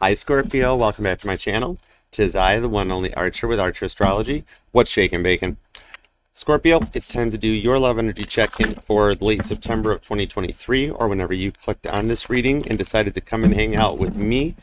Hi Scorpio, welcome back to my channel. Tis I, the one and only Archer with Archer Astrology. What's shaking bacon? Scorpio, it's time to do your love energy check-in for late September of 2023, or whenever you clicked on this reading and decided to come and hang out with me,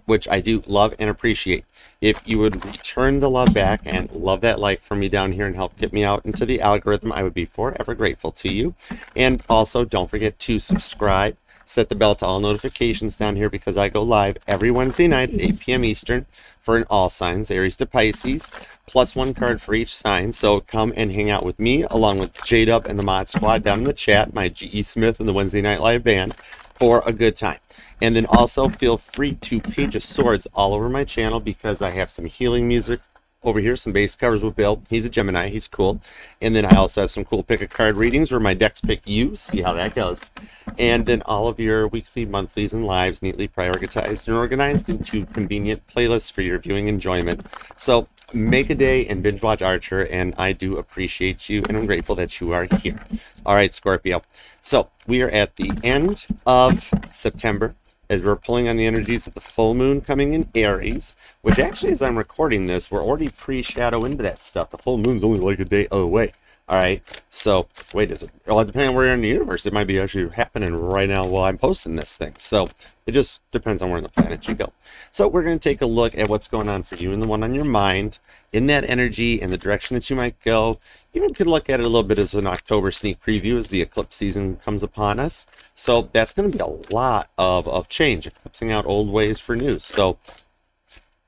which I do love and appreciate. If you would return the love back and love that like for me down here and help get me out into the algorithm, I would be forever grateful to you. And also, don't forget to subscribe. Set the bell to all notifications down here because I go live every Wednesday night at 8 p.m. Eastern for all signs, Aries to Pisces, plus one card for each sign. So come and hang out with me along with J-Dub and the Mod Squad down in the chat, my G.E. Smith and the Wednesday Night Live Band, for a good time. And then also feel free to Page of Swords all over my channel because I have some healing music over here, some base covers with Bill. He's a Gemini, he's cool. And then I also have some cool pick a card readings where my decks pick you, see how that goes. And then all of your weekly, monthlies, and lives neatly prioritized and organized into convenient playlists for your viewing enjoyment. So make a day and binge watch Archer, and I do appreciate you, and I'm grateful that you are here. All right, Scorpio. So we are at the end of September, as we're pulling on the energies of the full moon coming in Aries, which actually, as I'm recording this, we're already pre-shadow into that stuff. The full moon's only like a day away. All right, so wait, is it? Well, depending on where you're in the universe, it might be actually happening right now while I'm posting this thing. So it just depends on where in the planet you go. So we're going to take a look at what's going on for you and the one on your mind, in that energy and the direction that you might go. Even could look at it a little bit as an October sneak preview as the eclipse season comes upon us. So that's going to be a lot of change, eclipsing out old ways for new. So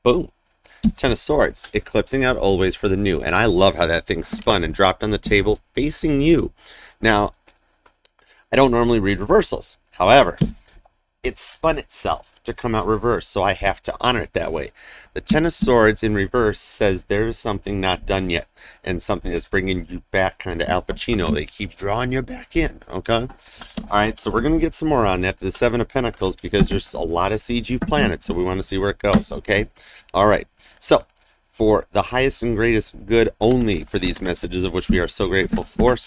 boom. Ten of Swords, eclipsing out old ways for the new. And I love how that thing spun and dropped on the table facing you. Now, I don't normally read reversals. However, it spun itself to come out reverse, so I have to honor it that way. The Ten of Swords in reverse says there's something not done yet, and something that's bringing you back, kind of Al Pacino. They keep drawing you back in, okay? All right, so we're going to get some more on that, the Seven of Pentacles, because there's a lot of seeds you've planted, so we want to see where it goes, okay? All right, so for the highest and greatest good only for these messages, of which we are so grateful for,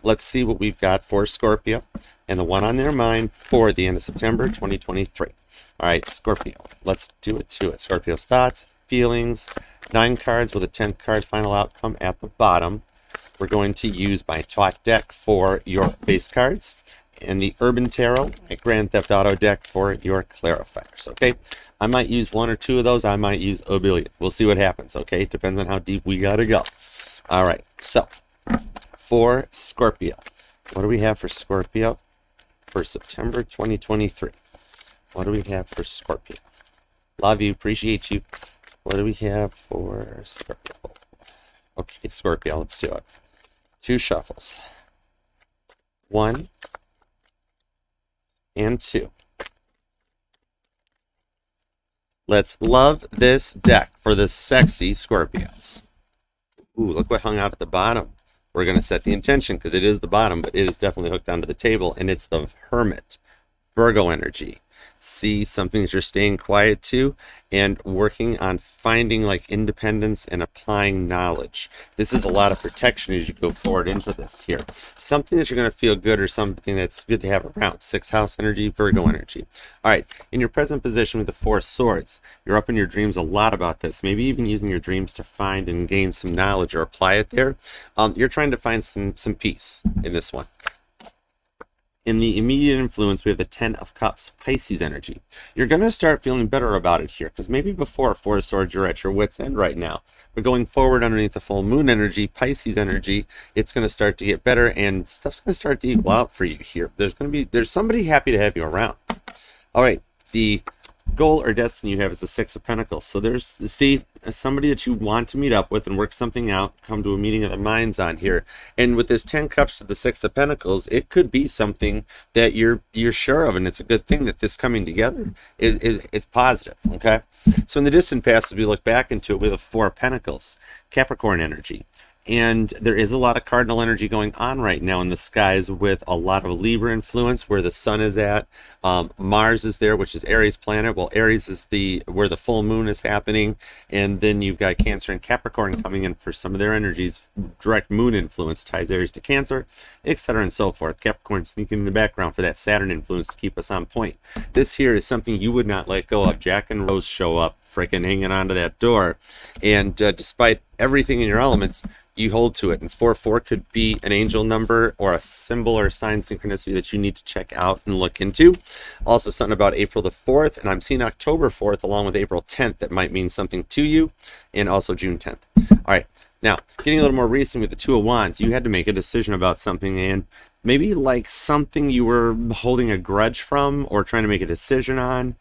let's see what we've got for Scorpio and the one on their mind for the end of September 2023. All right, Scorpio, let's do it to it. Scorpio's thoughts, feelings, 9 cards with a 10th card final outcome at the bottom. We're going to use my Thoth deck for your base cards and the Urban Tarot, my Grand Theft Auto deck for your clarifiers, okay? I might use 1 or 2 of those. I might use a billion. We'll see what happens, okay? Depends on how deep we got to go. All right, so for Scorpio, what do we have for Scorpio for September 2023? What do we have for Scorpio? Love you, appreciate you. What do we have for Scorpio? Okay, Scorpio, let's do it. 2 shuffles. 1 and 2. Let's love this deck for the sexy Scorpios. Ooh, look what hung out at the bottom. We're going to set the intention because it is the bottom, but it is definitely hooked onto the table, and it's the Hermit, Virgo energy. See something that you're staying quiet to and working on finding like independence and applying knowledge. This is a lot of protection as you go forward into this here. Something that you're going to feel good, or something that's good to have around. 6th house energy, Virgo energy. All right, in your present position with the 4 swords, you're up in your dreams a lot about this, maybe even using your dreams to find and gain some knowledge or apply it there. You're trying to find some peace in this one. In the immediate influence, we have the 10 of Cups, Pisces energy. You're going to start feeling better about it here, because maybe before 4 of Swords, you're at your wit's end right now. But going forward underneath the full moon energy, Pisces energy, it's going to start to get better, and stuff's going to start to equal out for you here. There's somebody happy to have you around. All right, the goal or destiny you have is the 6 of Pentacles. So there's, see, somebody that you want to meet up with and work something out, come to a meeting of the minds on here. And with this 10 cups to the 6 of Pentacles, it could be something that you're sure of, and it's a good thing that this coming together it's positive, okay? So in the distant past, as we look back into it, we have 4 of Pentacles, Capricorn energy. And there is a lot of cardinal energy going on right now in the skies, with a lot of Libra influence where the sun is at. Mars is there, which is Aries planet. Well, Aries is where the full moon is happening. And then you've got Cancer and Capricorn coming in for some of their energies. Direct moon influence ties Aries to Cancer, etc. and so forth. Capricorn sneaking in the background for that Saturn influence to keep us on point. This here is something you would not let go of. Jack and Rose show up, freaking hanging onto that door. And despite everything in your elements, you hold to it. And 4-4 could be an angel number or a symbol or a sign synchronicity that you need to check out and look into. Also something about April the 4th, and I'm seeing October 4th along with April 10th that might mean something to you, and also June 10th. All right, now getting a little more recent with the Two of Wands, you had to make a decision about something, and maybe like something you were holding a grudge from or trying to make a decision on.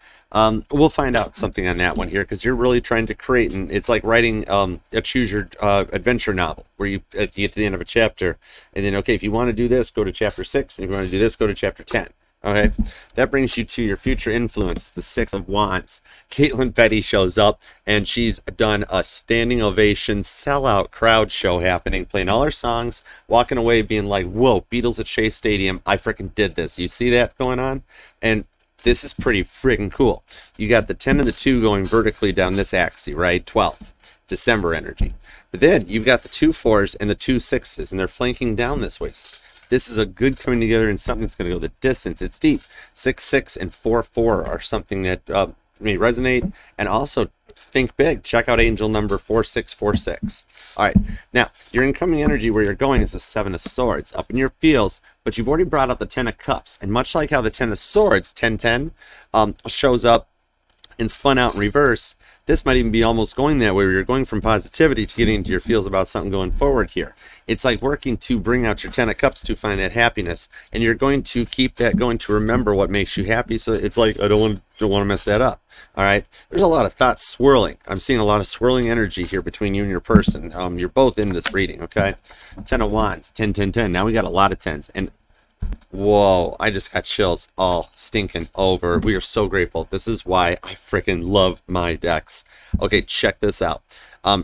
We'll find out something on that one here, because you're really trying to create, and it's like writing a choose your adventure novel where you get to the end of a chapter and then, okay, if you want to do this, go to chapter 6, and if you want to do this, go to chapter 10. Okay, that brings you to your future influence, the Six of Wands. Caitlin Petty shows up, and she's done a standing ovation sellout crowd show happening, playing all her songs, walking away being like, whoa, Beatles at Shea Stadium, I freaking did this. You see that going on? And this is pretty freaking cool. You got the 10 and the 2 going vertically down this axis, right? 12th, December energy. But then you've got the 2 4s and the 2 6s, and they're flanking down this way. This is a good coming together and something that's going to go the distance. It's deep. 6-6 and 4-4 are something that may resonate. And also think big. Check out angel number 4646. All right. Now, your incoming energy where you're going is the 7 of Swords up in your feels, but you've already brought out the 10 of Cups. And much like how the 10 of Swords, 10-10, shows up and spun out in reverse, this might even be almost going that way, where you're going from positivity to getting into your feels about something going forward here. It's like working to bring out your 10 of Cups to find that happiness, and you're going to keep that going to remember what makes you happy. So it's like, I don't want to mess that up. All right. There's a lot of thoughts swirling. I'm seeing a lot of swirling energy here between you and your person. You're both in this reading. Okay. 10 of Wands, 10, 10, 10. Now we got a lot of 10s, and whoa, I just got chills all stinking over. We are so grateful. This is why I freaking love my decks. Okay, check this out.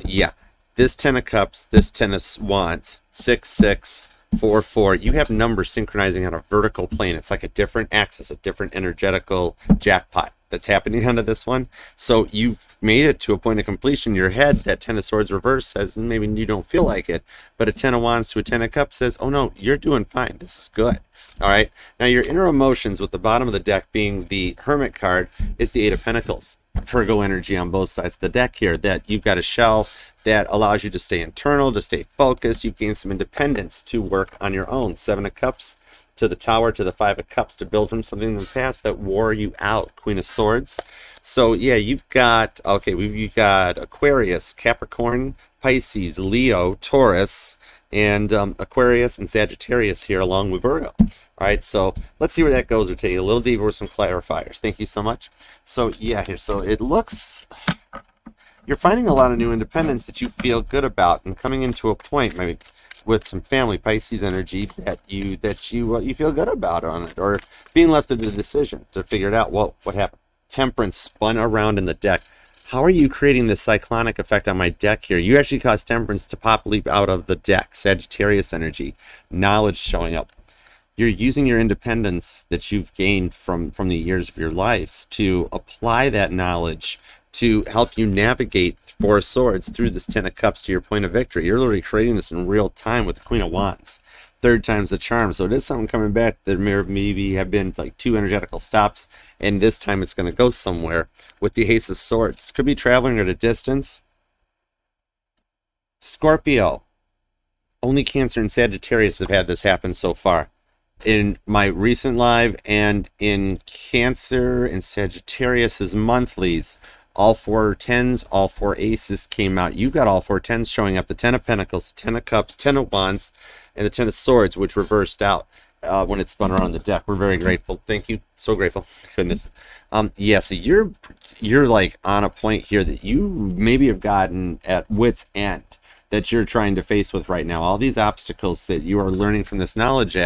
Yeah, this 10 of Cups, this 10 of Wands, 6-6, 4-4. You have numbers synchronizing on a vertical plane. It's like a different axis, a different energetical jackpot that's happening onto this one. So you've made it to a point of completion in your head. That 10 of Swords reverse says maybe you don't feel like it, but a 10 of Wands to a 10 of Cups says, oh no, you're doing fine. This is good. All right. Now your inner emotions, with the bottom of the deck being the Hermit card, is the 8 of Pentacles. Virgo energy on both sides of the deck here, that you've got a shell that allows you to stay internal, to stay focused. You've gained some independence to work on your own. 7 of Cups to the Tower to the 5 of Cups, to build from something in the past that wore you out. Queen of Swords. So yeah, you've got, okay, you've got Aquarius, Capricorn, Pisces, Leo, Taurus, and Aquarius and Sagittarius here along with Virgo. All right, so let's see where that goes. We'll take you a little deeper with some clarifiers. Thank you so much. So yeah, here, so it looks, you're finding a lot of new independence that you feel good about, and coming into a point maybe with some family Pisces energy that you feel good about on it, or being left with the decision to figure it out. Whoa, what happened? Temperance spun around in the deck. How are you creating this cyclonic effect on my deck here? You actually caused Temperance to pop leap out of the deck. Sagittarius energy, knowledge showing up. You're using your independence that you've gained from the years of your lives to apply that knowledge to help you navigate 4 of Swords through this 10 of Cups to your point of victory. You're literally creating this in real time with the Queen of Wands. 3rd time's the charm. So it is something coming back. There maybe have been like 2 energetical stops, and this time it's going to go somewhere with the Ace of Swords. Could be traveling at a distance. Scorpio. Only Cancer and Sagittarius have had this happen so far. In my recent live and in Cancer and Sagittarius's monthlies, all 4 10s, all 4 aces came out. You got all 4 10s showing up. The 10 of Pentacles, the 10 of Cups, 10 of Wands, and the 10 of Swords, which reversed out when it spun around the deck. We're very grateful. Thank you. So grateful. Goodness. Yeah, so you're like on a point here that you maybe have gotten at wit's end, that you're trying to face with right now. All these obstacles that you are learning from this knowledge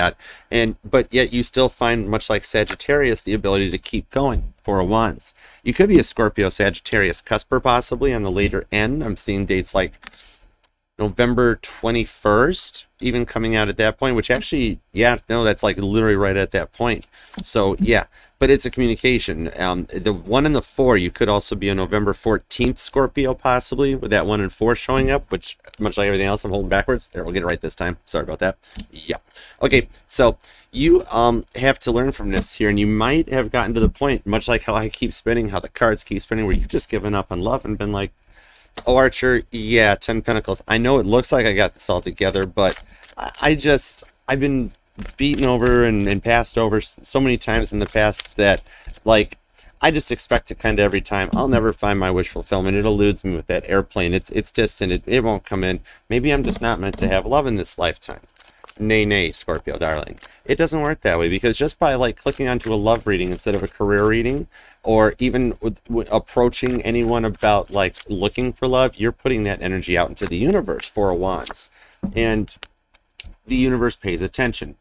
but yet you still find, much like Sagittarius, the ability to keep going. 4 of Wands. You could be a Scorpio Sagittarius cusper possibly on the later end. I'm seeing dates like November 21st, even coming out at that point, which actually, yeah, no, that's like literally right at that point. So yeah, but it's a communication. The 1 and the 4, you could also be a November 14th Scorpio, possibly, with that 1 and 4 showing up, which, much like everything else, I'm holding backwards. There, we'll get it right this time. Sorry about that. Yeah. Okay, so you have to learn from this here, and you might have gotten to the point, much like how I keep spinning, how the cards keep spinning, where you've just given up on love and been like, oh, Archer, yeah, 10 Pentacles. I know it looks like I got this all together, but I've been beaten over and passed over so many times in the past that, like, I just expect it kind of every time. I'll never find my wish fulfillment. It eludes me with that airplane. It's distant. It won't come in. Maybe I'm just not meant to have love in this lifetime. Nay, nay, Scorpio, darling. It doesn't work that way, because just by like clicking onto a love reading instead of a career reading, or even approaching anyone about like looking for love, you're putting that energy out into the universe. 4 of Wands. And the universe pays attention.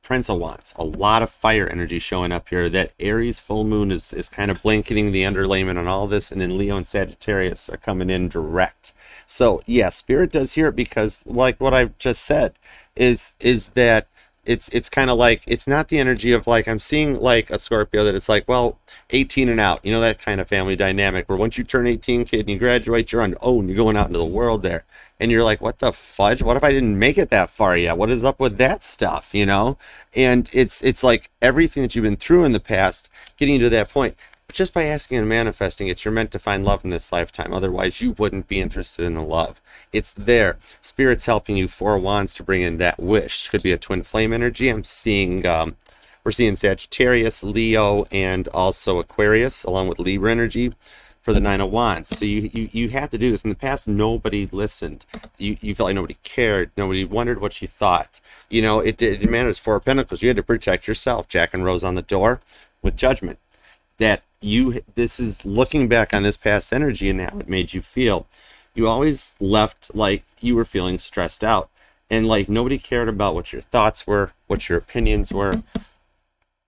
Prince of Wands, a lot of fire energy showing up here. That Aries full moon is kind of blanketing the underlayment on all this, and then Leo and Sagittarius are coming in direct. So yeah, Spirit does hear it, because like what I've just said is that it's kind of like, it's not the energy of like, I'm seeing like a Scorpio that it's like, well, 18 and out, you know, that kind of family dynamic where once you turn 18, kid, and you graduate, you're on your own, you're going out into the world there. And you're like, what the fudge? What if I didn't make it that far yet? What is up with that stuff, you know? And it's like everything that you've been through in the past, getting you to that point. But just by asking and manifesting it, you're meant to find love in this lifetime. Otherwise, you wouldn't be interested in the love. It's there. Spirit's helping you, 4 of Wands, to bring in that wish. Could be a twin flame energy. I'm seeing, we're seeing Sagittarius, Leo, and also Aquarius, along with Libra energy for the 9 of Wands. So you have to do this. In the past, nobody listened. You felt like nobody cared. Nobody wondered what you thought. You know, it matters. 4 of Pentacles. You had to protect yourself. Jack and Rose on the door with Judgment. That this is looking back on this past energy and how it made you feel. You always left like you were feeling stressed out, and like nobody cared about what your thoughts were, what your opinions were.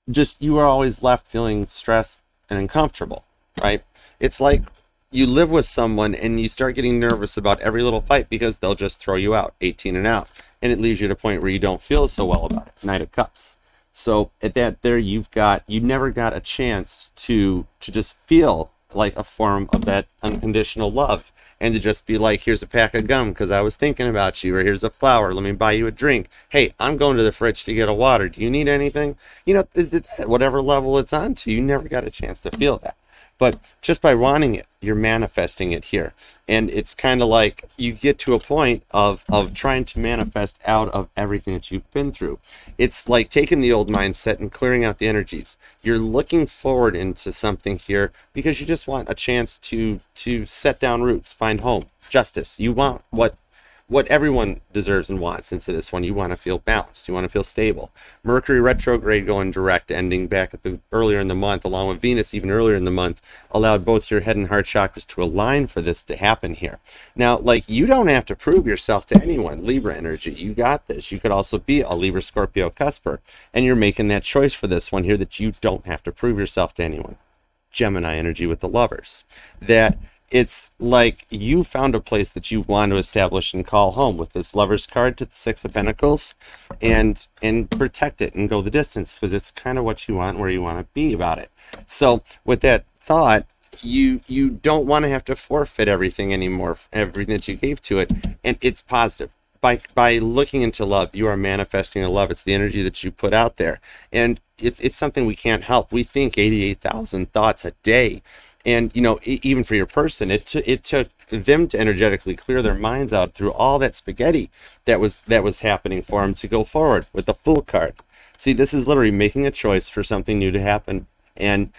Just, you were always left feeling stressed and uncomfortable, right? It's like you live with someone and you start getting nervous about every little fight because they'll just throw you out, 18 and out. And it leaves you to a point where you don't feel so well about it. Knight of Cups. So at that there, you never got a chance to just feel like a form of that unconditional love, and to just be like, here's a pack of gum because I was thinking about you, or here's a flower, let me buy you a drink. Hey, I'm going to the fridge to get a water. Do you need anything? You know, whatever level it's on to, you never got a chance to feel that. But just by wanting it, you're manifesting it here. And it's kind of like you get to a point of trying to manifest out of everything that you've been through. It's like taking the old mindset and clearing out the energies. You're looking forward into something here because you just want a chance to set down roots, find home, justice. You want what everyone deserves and wants into this one. You want to feel balanced. You want to feel stable. Mercury retrograde going direct, ending back at the earlier in the month, along with Venus even earlier in the month, allowed both your head and heart chakras to align for this to happen here. Now, like, you don't have to prove yourself to anyone. Libra energy, you got this. You could also be a Libra Scorpio cusper, and you're making that choice for this one here that you don't have to prove yourself to anyone. Gemini energy with the Lovers. That it's like you found a place that you want to establish and call home with this Lover's card to the 6 of Pentacles, and protect it and go the distance because it's kind of what you want, where you want to be about it. So with that thought, you don't want to have to forfeit everything anymore, everything that you gave to it, and it's positive. By looking into love, you are manifesting a love. It's the energy that you put out there, and it's something we can't help. We think 88,000 thoughts a day. And, you know, even for your person, it took them to energetically clear their minds out through all that spaghetti that was happening for them to go forward with the Fool card. See, this is literally making a choice for something new to happen and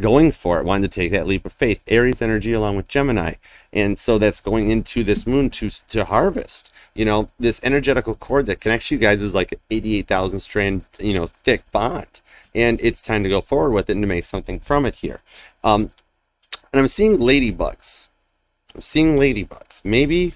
going for it, wanting to take that leap of faith. Aries energy along with Gemini. And so that's going into this moon to harvest. You know, this energetical cord that connects you guys is like an 88,000 strand, you know, thick bond. And it's time to go forward with it and to make something from it here. And I'm seeing ladybugs. Maybe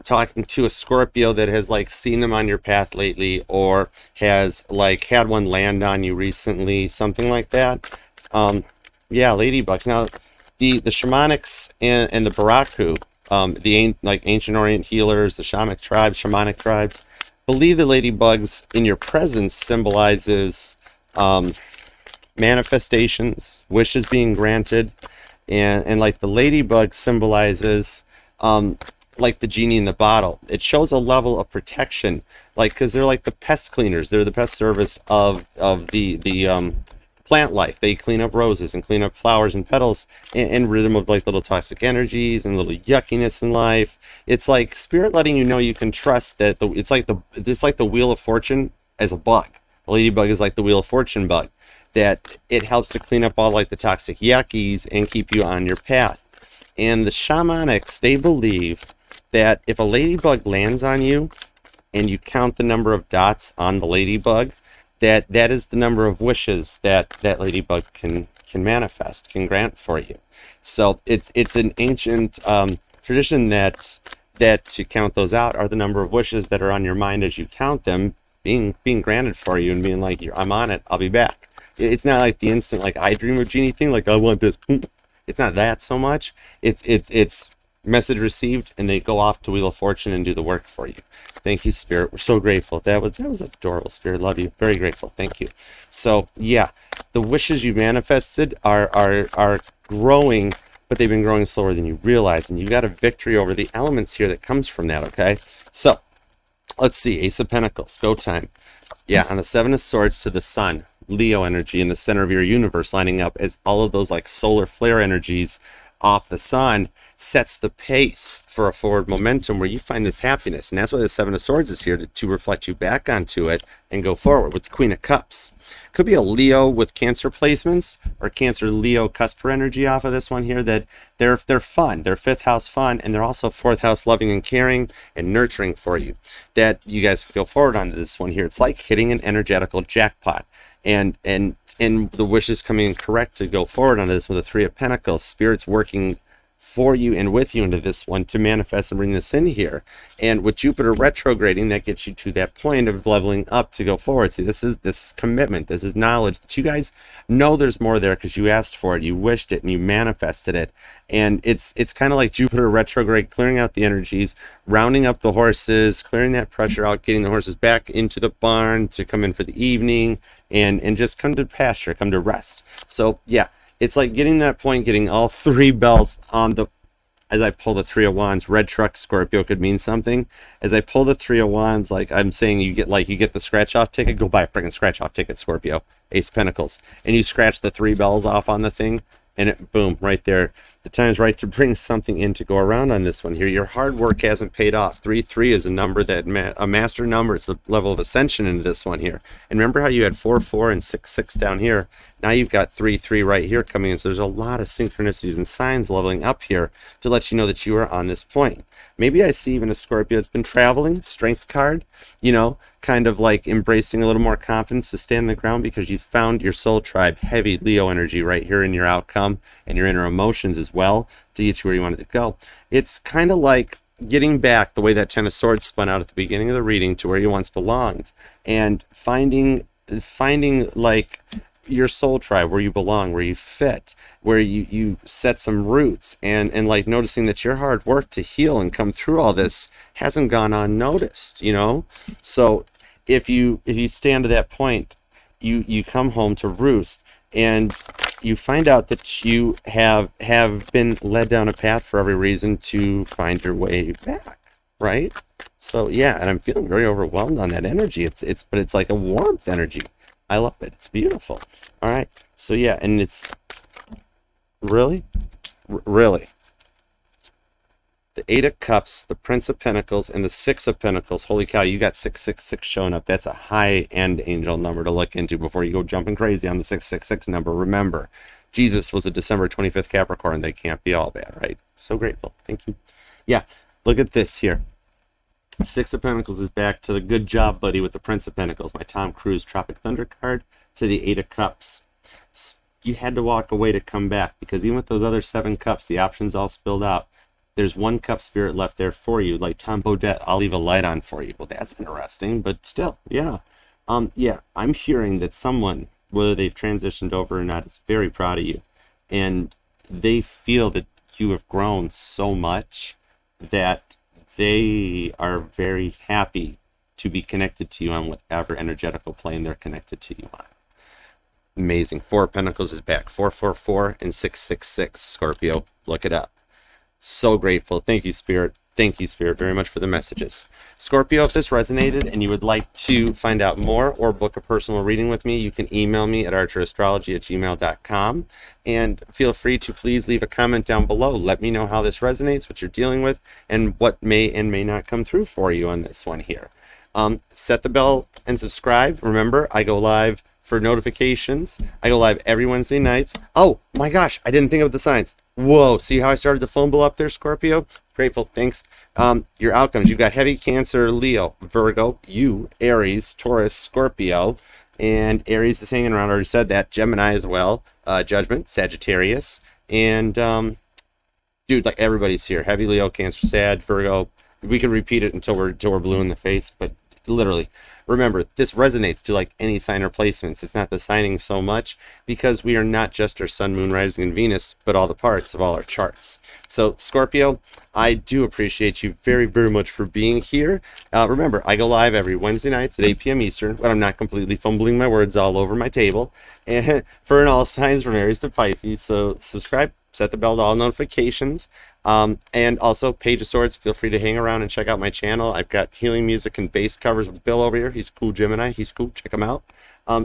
talking to a Scorpio that has like seen them on your path lately, or has like had one land on you recently, something like that. Yeah, ladybugs. Now, the shamanics and the baraku like ancient Orient healers, the shamanic tribes, believe the ladybugs in your presence symbolizes manifestations, wishes being granted, and like the ladybug symbolizes like the genie in the bottle. It shows a level of protection, like because they're like the pest cleaners. They're the pest service of the plant life. They clean up roses and clean up flowers and petals and rid them of like little toxic energies and little yuckiness in life. It's like spirit letting you know you can trust that it's like the wheel of fortune as a bug. The ladybug is like the wheel of fortune bug, that it helps to clean up all like the toxic yuckies and keep you on your path. And the shamanics, they believe that if a ladybug lands on you and you count the number of dots on the ladybug, that is the number of wishes that ladybug can manifest, can grant for you. So it's an ancient tradition that to count those out are the number of wishes that are on your mind as you count them being granted for you, and being like, I'm on it, I'll be back. It's not like the instant like I dream of genie thing, like I want this. It's not that so much. It's message received, and they go off to Wheel of Fortune and do the work for you. Thank you, Spirit. We're so grateful. That was adorable, Spirit. Love you. Very grateful. Thank you. So yeah, the wishes you manifested are growing, but they've been growing slower than you realize, and you got a victory over the elements here that comes from that. Okay, so let's see. Ace of Pentacles. Go time. Yeah, on the Seven of Swords to the Sun, Leo energy in the center of your universe, lining up as all of those like solar flare energies off the sun sets the pace for a forward momentum where you find this happiness. And that's why the Seven of Swords is here to reflect you back onto it and go forward with the Queen of Cups. Could be a Leo with Cancer placements or Cancer Leo cusper energy off of this one here, that they're fun. They're fifth house fun, and they're also fourth house loving and caring and nurturing for you. That you guys go forward onto this one here. It's like hitting an energetical jackpot. And the wishes coming in correct to go forward on this with the Three of Pentacles. Spirit's working for you and with you into this one to manifest and bring this in here. And with Jupiter retrograding, that gets you to that point of leveling up to go forward. See, this is commitment. This is knowledge that you guys know there's more there because you asked for it, you wished it, and you manifested it. And it's kind of like Jupiter retrograde, clearing out the energies, rounding up the horses, clearing that pressure out, getting the horses back into the barn to come in for the evening and just come to pasture, come to rest. So yeah, it's like getting that point, getting all three bells on the, as I pull the Three of Wands. Red truck, Scorpio could mean something. As I pull the Three of Wands, like I'm saying, you get the scratch off ticket, go buy a freaking scratch off ticket, Scorpio. Ace of Pentacles. And you scratch the three bells off on the thing, and it, boom, right there. The time's right to bring something in to go around on this one here. Your hard work hasn't paid off. 3-3 is a number that, a master number. It's the level of ascension into this one here. And remember how you had 4-4 and 6-6 down here? Now you've got 3-3 right here coming in. So there's a lot of synchronicities and signs leveling up here to let you know that you are on this point. Maybe I see even a Scorpio that's been traveling, strength card, you know, kind of like embracing a little more confidence to stand the ground because you found your soul tribe, heavy Leo energy right here in your outcome and your inner emotions as well to get you where you wanted to go. It's kind of like getting back the way that Ten of Swords spun out at the beginning of the reading to where you once belonged, and finding like your soul tribe, where you belong, where you fit, where you set some roots, and like noticing that your hard work to heal and come through all this hasn't gone unnoticed, you know. So if you stand to that point, you come home to roost, and you find out that you have been led down a path for every reason to find your way back, right? So yeah, and I'm feeling very overwhelmed on that energy. But it's like a warmth energy. I love it. It's beautiful. All right. So yeah, and it's really the Eight of Cups, the Prince of Pentacles, and the Six of Pentacles. Holy cow, you got 666 showing up. That's a high-end angel number to look into before you go jumping crazy on the 666 number. Remember, Jesus was a December 25th Capricorn. They can't be all bad, right? So grateful. Thank you. Yeah, look at this here. Six of Pentacles is back to the good job, buddy, with the Prince of Pentacles, my Tom Cruise Tropic Thunder card, to the Eight of Cups. You had to walk away to come back, because even with those other 7 cups, the options all spilled out. There's 1 cup spirit left there for you, like Tom Bodette. I'll leave a light on for you. Well, that's interesting, but still, yeah. Yeah, I'm hearing that someone, whether they've transitioned over or not, is very proud of you. And they feel that you have grown so much that they are very happy to be connected to you on whatever energetical plane they're connected to you on. Amazing. Four of Pentacles is back. 444 and 666. Scorpio, look it up. So grateful. Thank you, Spirit. Thank you, Spirit, very much for the messages. Scorpio, if this resonated and you would like to find out more or book a personal reading with me, you can email me at archerastrology@gmail.com. And feel free to please leave a comment down below. Let me know how this resonates, what you're dealing with, and what may and may not come through for you on this one here. Set the bell and subscribe. Remember, I go live for notifications. I go live every Wednesday nights. Oh my gosh, I didn't think of the signs. Whoa, see how I started the phone bill up there, Scorpio? Grateful, thanks. Your outcomes, you've got heavy Cancer, Leo, Virgo, you, Aries, Taurus, Scorpio, and Aries is hanging around, I already said that, Gemini as well, Judgment, Sagittarius, and dude, like everybody's here. Heavy Leo, Cancer, Sag, Virgo. We could repeat it until we're blue in the face, but literally, remember, this resonates to like any sign or placements. It's not the signing so much because we are not just our sun, moon, rising, and Venus, but all the parts of all our charts. So Scorpio, I do appreciate you very, very much for being here. Remember, I go live every Wednesday nights at 8 p.m. Eastern, but I'm not completely fumbling my words all over my table. And for an all signs from Aries to Pisces. So subscribe, set the bell to all notifications. And also, Page of Swords, feel free to hang around and check out my channel. I've got healing music and bass covers with Bill over here. He's a cool Gemini. He's cool. Check him out.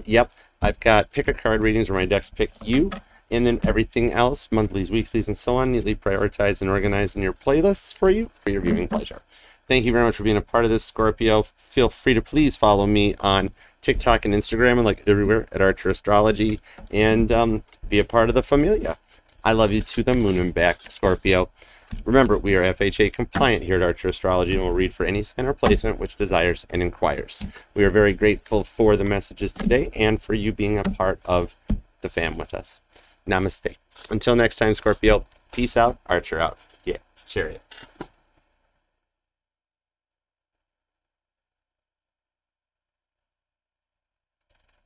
Yep, I've got pick a card readings where my decks pick you. And then everything else, monthlies, weeklies, and so on, neatly prioritized and organized in your playlists for you for your viewing pleasure. Thank you very much for being a part of this, Scorpio. Feel free to please follow me on TikTok and Instagram and like everywhere at Archer Astrology. And be a part of the familia. I love you to the moon and back, Scorpio. Remember, we are FHA compliant here at Archer Astrology and will read for any sign or placement which desires and inquires. We are very grateful for the messages today and for you being a part of the fam with us. Namaste. Until next time, Scorpio, peace out, Archer out. Yeah, chariot.